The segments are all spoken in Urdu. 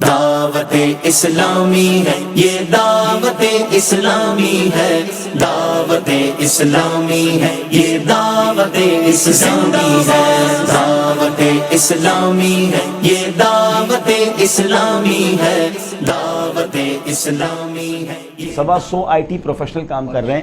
دعوت اسلامی ہے یہ دعوت اسلامی ہے، دعوت اسلامی ہے یہ دعوت اسلامی ہے، دعوت اسلامی ہے یہ دعوت اسلامی ہے، دعوت اسلامی ہے۔ 125 آئی ٹی پروفیشنل کام کر رہے ہیں،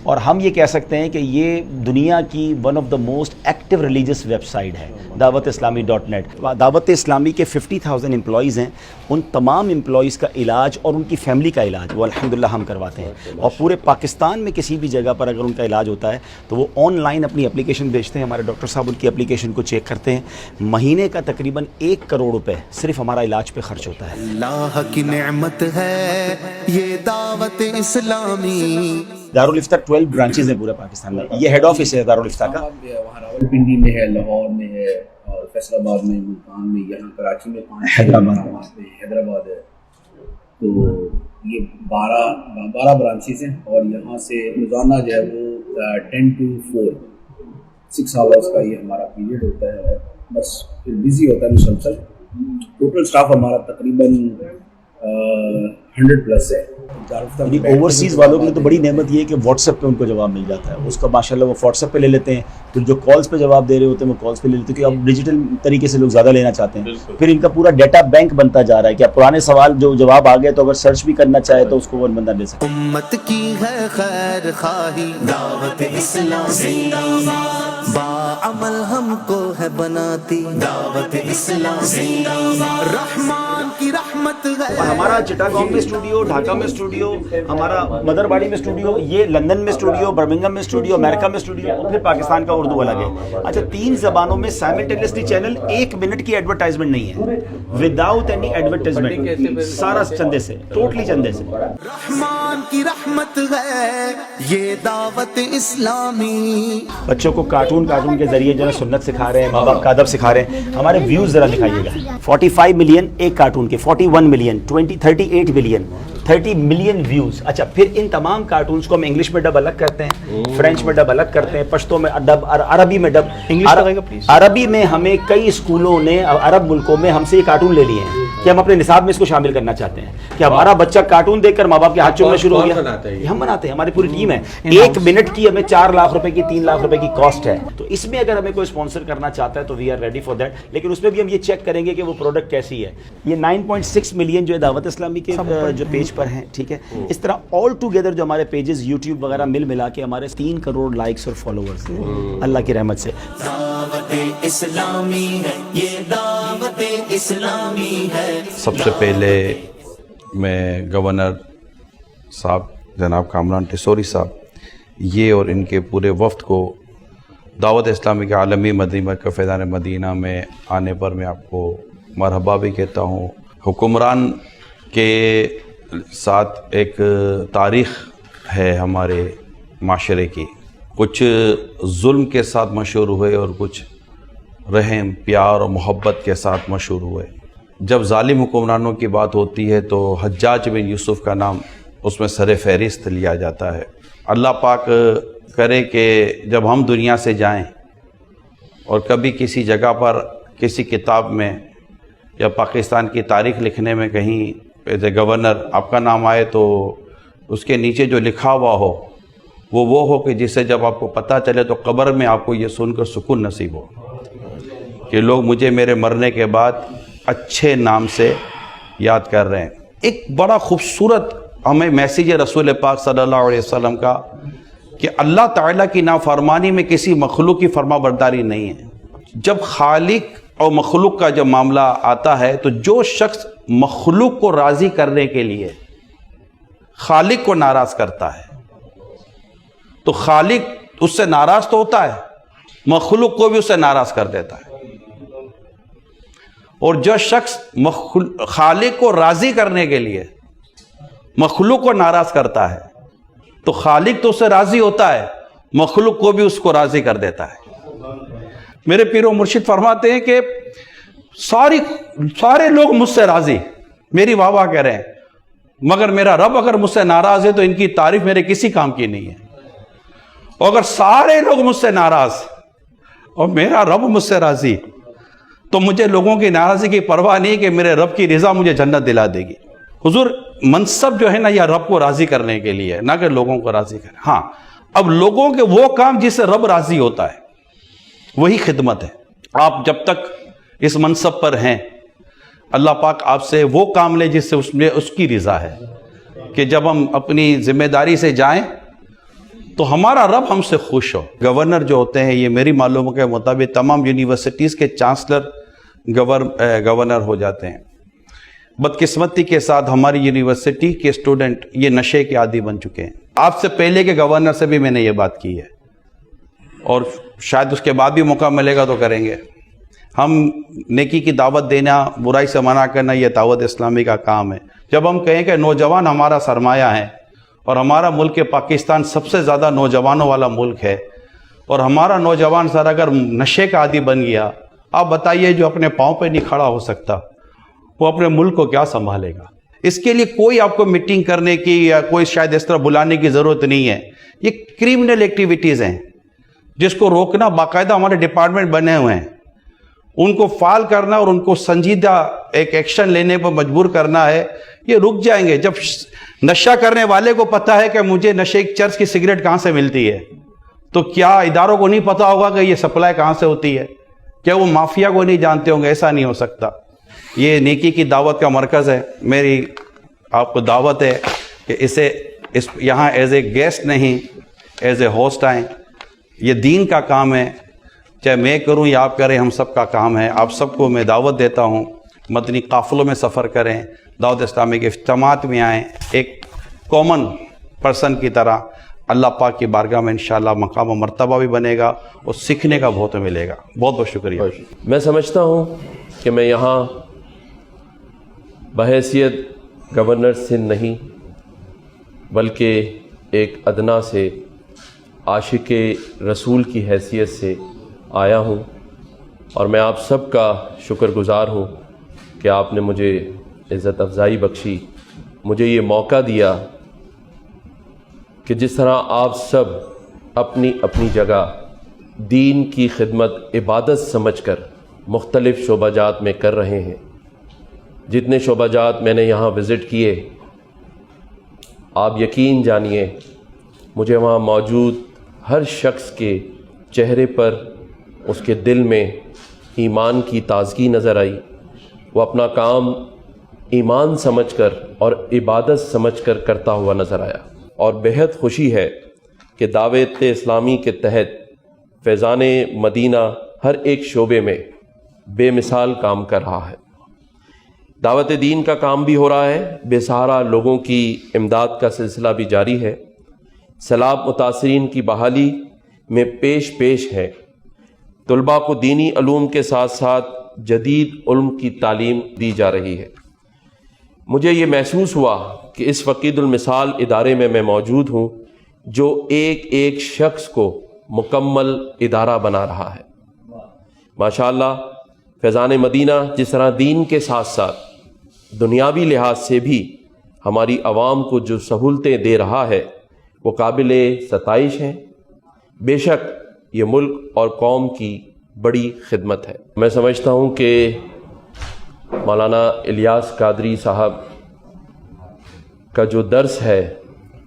اور ہم یہ کہہ سکتے ہیں کہ یہ دنیا کی one of the most active religious website ہے دعوت اسلامی .net۔ دعوت اسلامی کے 50,000 امپلائیز ہیں، ان تمام امپلائیز کا علاج اور ان کی فیملی کا علاج وہ الحمدللہ ہم کرواتے ہیں، اور پورے پاکستان میں کسی بھی جگہ پر اگر ان کا علاج ہوتا ہے تو وہ آن لائن اپنی اپلیکیشن بھیجتے ہیں، ہمارے ڈاکٹر صاحب ان کی اپلیکیشن کو چیک کرتے ہیں، مہینے کا تقریباً 1 کروڑ روپے صرف ہمارا علاج پہ خرچ ہوتا ہے۔ اللہ کی نعمت ہے یہ دعوت اسلامی۔ دارالفتہ 12 برانچز ہیں پورے پاکستان میں، یہ ہیڈ آفس ہے دارالفتہ کا۔ وہاں راولپنڈی میں ہے، لاہور میں ہے، اور فیصل آباد میں، ملتان میں، یہاں کراچی میں 5 حیدرآباد ہے۔ تو یہ 12 برانچز ہیں، اور یہاں سے روزانہ جو ہے وہ 10 to 4 6 آورس کا یہ ہمارا پیریڈ ہوتا ہے، اور بس پھر بزی ہوتا ہے مسلسل۔ ٹوٹل اسٹاف ہمارا تقریباً 100 پلس ہے۔ اوورسیز والوں کے لیے تو بڑی نعمت یہ ہے کہ واٹس ایپ پہ ان کو جواب مل جاتا ہے، اس کا ماشاءاللہ وہ واٹس ایپ پہ لے لیتے ہیں، پھر جو کالز پہ جواب دے رہے ہوتے ہیں وہ کالز پہ لے لیتے ہیں، کیونکہ اب ڈیجیٹل طریقے سے لوگ زیادہ لینا چاہتے ہیں۔ پھر ان کا پورا ڈیٹا بینک بنتا جا رہا ہے کہ اب پرانے سوال جو جواب آ گئے تو اگر سرچ بھی کرنا چاہے تو اس کو وہ بندہ لے سکتا ہے۔ امت کی ہے خیر خواہی دعوت اسلامی، باعمل ہم کو ہے بناتی دعوت اسلامی، رحمان کی رحمت ہے۔ ہمارا چٹاگانگ میں اسٹوڈیو، ڈھاکہ میں اسٹوڈیو، ہمارا مدر باڑی میں اسٹوڈیو، یہ لندن میں اسٹوڈیو، برمنگھم میں اسٹوڈیو، امریکہ میں اسٹوڈیو، اور پھر پاکستان کا اردو الگ ہے۔ اچھا، 3 زبانوں میں سائملٹینیسلی چینل، 1 منٹ کی ایڈورٹائزمنٹ نہیں ہے، وداؤٹ اینی ایڈورٹائزمنٹ، سارا چندے سے، ٹوٹلی چندے سے۔ رحمان کی رحمت ہے یہ دعوت اسلامی۔ بچوں کو کارٹون کے ذریعے جو ہے سنت سکھا رہے ہیں، ماں باپ کا ادب سکھا رہے ہیں۔ ہمارے ویوز ذرا دکھائیے گا، 45 ملین ایک کارٹون کے، 41 ملین، 38 ملین، 30 ملین ویوز۔ اچھا، پھر ان تمام کارٹونز کو ہم انگلش میں ڈب الگ کرتے ہیں، فرینچ میں ڈب الگ کرتے ہیں، پشتو میں ڈب، عربی میں ڈب۔ عربی میں ہمیں کئی اسکولوں نے عرب ملکوں میں ہم سے یہ کارٹون لے لیے ہیں کہ ہم اپنے نصاب میں اس کو شامل کرنا چاہتے ہیں کہ ہمارا بچہ کارٹون دیکھ کر ماں باپ کے ہاتھ چومنا شروع ہو گیا۔ ہم بناتے ہیں، ہماری پوری ٹیم ہے، 1 منٹ کی ہمیں 4 لاکھ روپے کی، 3 لاکھ روپے کی کاسٹ ہے۔ تو اس میں اگر ہمیں کوئی اسپانسر کرنا چاہتا ہے تو we are ready for that, لیکن اس میں بھی ہم یہ چیک کریں گے کہ وہ پروڈکٹ کیسی ہے۔ یہ 9.6 ملین جو ہے دعوت اسلامی کے جو پیج پر ہیں، ٹھیک ہے۔ اس طرح آل ٹوگیدر جو ہمارے پیجز یوٹیوب وغیرہ ملا کے ہمارے 3 کروڑ لائکس اور فالوورز ہیں اللہ کی رحمت سے۔ دعوت اسلامی ہے یہ دعوت اسلامی ہے۔ سب سے پہلے میں گورنر صاحب جناب کامران ٹیسوری صاحب، یہ اور ان کے پورے وفد کو دعوت اسلامی کے عالمی مدنی مرکز فیضان مدینہ میں آنے پر میں آپ کو مرحبا بھی کہتا ہوں۔ حکمران کے ساتھ ایک تاریخ ہے ہمارے معاشرے کی، کچھ ظلم کے ساتھ مشہور ہوئے اور کچھ رحم، پیار اور محبت کے ساتھ مشہور ہوئے۔ جب ظالم حکمرانوں کی بات ہوتی ہے تو حجاج بن یوسف کا نام اس میں سر فہرست لیا جاتا ہے۔ اللہ پاک کرے کہ جب ہم دنیا سے جائیں اور کبھی کسی جگہ پر کسی کتاب میں یا پاکستان کی تاریخ لکھنے میں کہیں ایز اے گورنر آپ کا نام آئے تو اس کے نیچے جو لکھا ہوا ہو وہ ہو کہ جسے جب آپ کو پتہ چلے تو قبر میں آپ کو یہ سن کر سکون نصیب ہو کہ لوگ مجھے میرے مرنے کے بعد اچھے نام سے یاد کر رہے ہیں۔ ایک بڑا خوبصورت ہمیں میسیج رسول پاک صلی اللہ علیہ وسلم کا کہ اللہ تعالیٰ کی نافرمانی میں کسی مخلوق کی فرما برداری نہیں ہے۔ جب خالق اور مخلوق کا جب معاملہ آتا ہے تو جو شخص مخلوق کو راضی کرنے کے لیے خالق کو ناراض کرتا ہے تو خالق اس سے ناراض تو ہوتا ہے، مخلوق کو بھی اس سے ناراض کر دیتا ہے۔ اور جو شخص خالق کو راضی کرنے کے لیے مخلوق کو ناراض کرتا ہے تو خالق تو اس سے راضی ہوتا ہے، مخلوق کو بھی اس کو راضی کر دیتا ہے۔ میرے پیر و مرشد فرماتے ہیں کہ سارے لوگ مجھ سے راضی، میری واہ واہ کہہ رہے ہیں، مگر میرا رب اگر مجھ سے ناراض ہے تو ان کی تعریف میرے کسی کام کی نہیں ہے۔ اور اگر سارے لوگ مجھ سے ناراض اور میرا رب مجھ سے راضی تو مجھے لوگوں کی ناراضگی کی پرواہ نہیں کہ میرے رب کی رضا مجھے جنت دلا دے گی. حضور منصب جو ہے نا، یہ رب کو راضی کرنے کے لیے، نہ کہ لوگوں کو راضی کرنے. ہاں، اب لوگوں کے وہ کام جس سے رب راضی ہوتا ہے وہی خدمت ہے. آپ جب تک اس منصب پر ہیں، اللہ پاک آپ سے وہ کام لے جس سے اس میں اس کی رضا ہے، کہ جب ہم اپنی ذمہ داری سے جائیں تو ہمارا رب ہم سے خوش ہو. گورنر جو ہوتے ہیں، یہ میری معلومات کے مطابق تمام یونیورسٹیز کے چانسلر گورنر ہو جاتے ہیں. بدقسمتی کے ساتھ ہماری یونیورسٹی کے اسٹوڈنٹ یہ نشے کے عادی بن چکے ہیں. آپ سے پہلے کے گورنر سے بھی میں نے یہ بات کی ہے، اور شاید اس کے بعد بھی موقع ملے گا تو کریں گے. ہم نیکی کی دعوت دینا، برائی سے منع کرنا، یہ دعوت اسلامی کا کام ہے. جب ہم کہیں کہ نوجوان ہمارا سرمایہ ہے، اور ہمارا ملک پاکستان سب سے زیادہ نوجوانوں والا ملک ہے، اور ہمارا نوجوان سر اگر نشے کا عادی بن گیا، آپ بتائیے جو اپنے پاؤں پہ نہیں کھڑا ہو سکتا وہ اپنے ملک کو کیا سنبھالے گا؟ اس کے لیے کوئی آپ کو میٹنگ کرنے کی یا کوئی شاید اس طرح بلانے کی ضرورت نہیں ہے. یہ کرمنل ایکٹیویٹیز ہیں جس کو روکنا باقاعدہ ہمارے ڈپارٹمنٹ بنے ہوئے ہیں. ان کو فعال کرنا اور ان کو سنجیدہ ایک ایکشن لینے پر مجبور کرنا ہے. یہ رک جائیں گے. جب نشہ کرنے والے کو پتا ہے کہ مجھے نشے چرس کی سگریٹ کہاں سے ملتی ہے، تو کیا اداروں کو نہیں پتا ہوگا کہ یہ سپلائی کہاں سے ہوتی ہے؟ کیا وہ مافیا کو نہیں جانتے ہوں گے؟ ایسا نہیں ہو سکتا. یہ نیکی کی دعوت کا مرکز ہے. میری آپ کو دعوت ہے کہ یہاں ایز اے گیسٹ نہیں، ایز اے ہوسٹ آئیں. یہ دین کا کام ہے، چاہے میں کروں یا آپ کریں، ہم سب کا کام ہے. آپ سب کو میں دعوت دیتا ہوں، مدنی قافلوں میں سفر کریں، دعوت اسلامی کے اجتماعات میں آئیں، ایک کامن پرسن کی طرح. اللہ پاک کی بارگاہ میں انشاءاللہ مقام و مرتبہ بھی بنے گا اور سیکھنے کا بہت ملے گا. بہت بہت شکریہ. میں سمجھتا ہوں کہ میں یہاں بحیثیت گورنر سندھ نہیں، بلکہ ایک ادنا سے عاشق رسول کی حیثیت سے آیا ہوں، اور میں آپ سب کا شکر گزار ہوں کہ آپ نے مجھے عزت افزائی بخشی، مجھے یہ موقع دیا کہ جس طرح آپ سب اپنی اپنی جگہ دین کی خدمت عبادت سمجھ کر مختلف شعبہ جات میں کر رہے ہیں. جتنے شعبہ جات میں نے یہاں وزٹ کیے، آپ یقین جانیے مجھے وہاں موجود ہر شخص کے چہرے پر، اس کے دل میں ایمان کی تازگی نظر آئی. وہ اپنا کام ایمان سمجھ کر اور عبادت سمجھ کر کرتا ہوا نظر آیا. اور بہت خوشی ہے کہ دعوت اسلامی کے تحت فیضان مدینہ ہر ایک شعبے میں بے مثال کام کر رہا ہے. دعوت دین کا کام بھی ہو رہا ہے، بے سہارا لوگوں کی امداد کا سلسلہ بھی جاری ہے، سیلاب متاثرین کی بحالی میں پیش ہے، طلباء کو دینی علوم کے ساتھ ساتھ جدید علم کی تعلیم دی جا رہی ہے. مجھے یہ محسوس ہوا کہ اس فقید المثال ادارے میں موجود ہوں جو ایک ایک شخص کو مکمل ادارہ بنا رہا ہے. ماشاءاللہ فیضان مدینہ جس طرح دین کے ساتھ ساتھ دنیاوی لحاظ سے بھی ہماری عوام کو جو سہولتیں دے رہا ہے وہ قابل ستائش ہیں. بے شک یہ ملک اور قوم کی بڑی خدمت ہے. میں سمجھتا ہوں کہ مولانا الیاس قادری صاحب کا جو درس ہے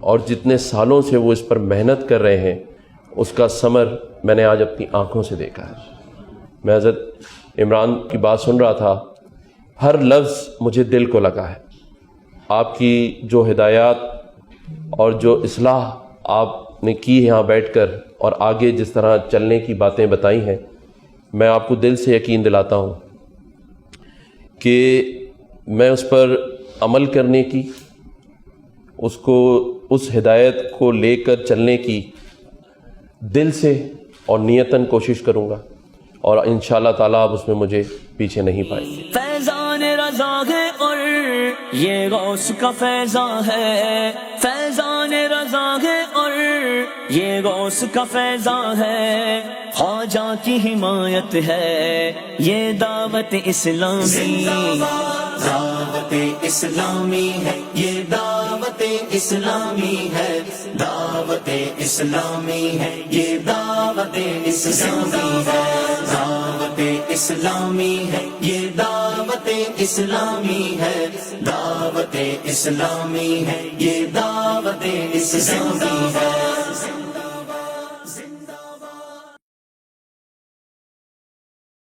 اور جتنے سالوں سے وہ اس پر محنت کر رہے ہیں، اس کا ثمر میں نے آج اپنی آنکھوں سے دیکھا ہے. میں حضرت عمران کی بات سن رہا تھا، ہر لفظ مجھے دل کو لگا ہے. آپ کی جو ہدایات اور جو اصلاح آپ نے کی یہاں بیٹھ کر اور آگے جس طرح چلنے کی باتیں بتائی ہیں، میں آپ کو دل سے یقین دلاتا ہوں کہ میں اس پر عمل کرنے کی، اس ہدایت کو لے کر چلنے کی دل سے اور نیتاً کوشش کروں گا، اور انشاءاللہ تعالیٰ آپ اس میں مجھے پیچھے نہیں پائیں گے. فیضان رضا ہے اور یہ غوث کا فیضان ہے، فیضان رضا ہے اور یہ غوث کا فیضان ہے، خواجہ کی حمایت ہے یہ دعوت اسلامی، دعوت اسلامی ہے یہ دعوت اسلامی ہے، دعوت اسلامی ہے یہ دعوت اسلامی ہے، دعوت اسلامی ہے یہ دعوت اسلامی ہے دعوت اسلامی ہے یہ دعوت اسلامی ہے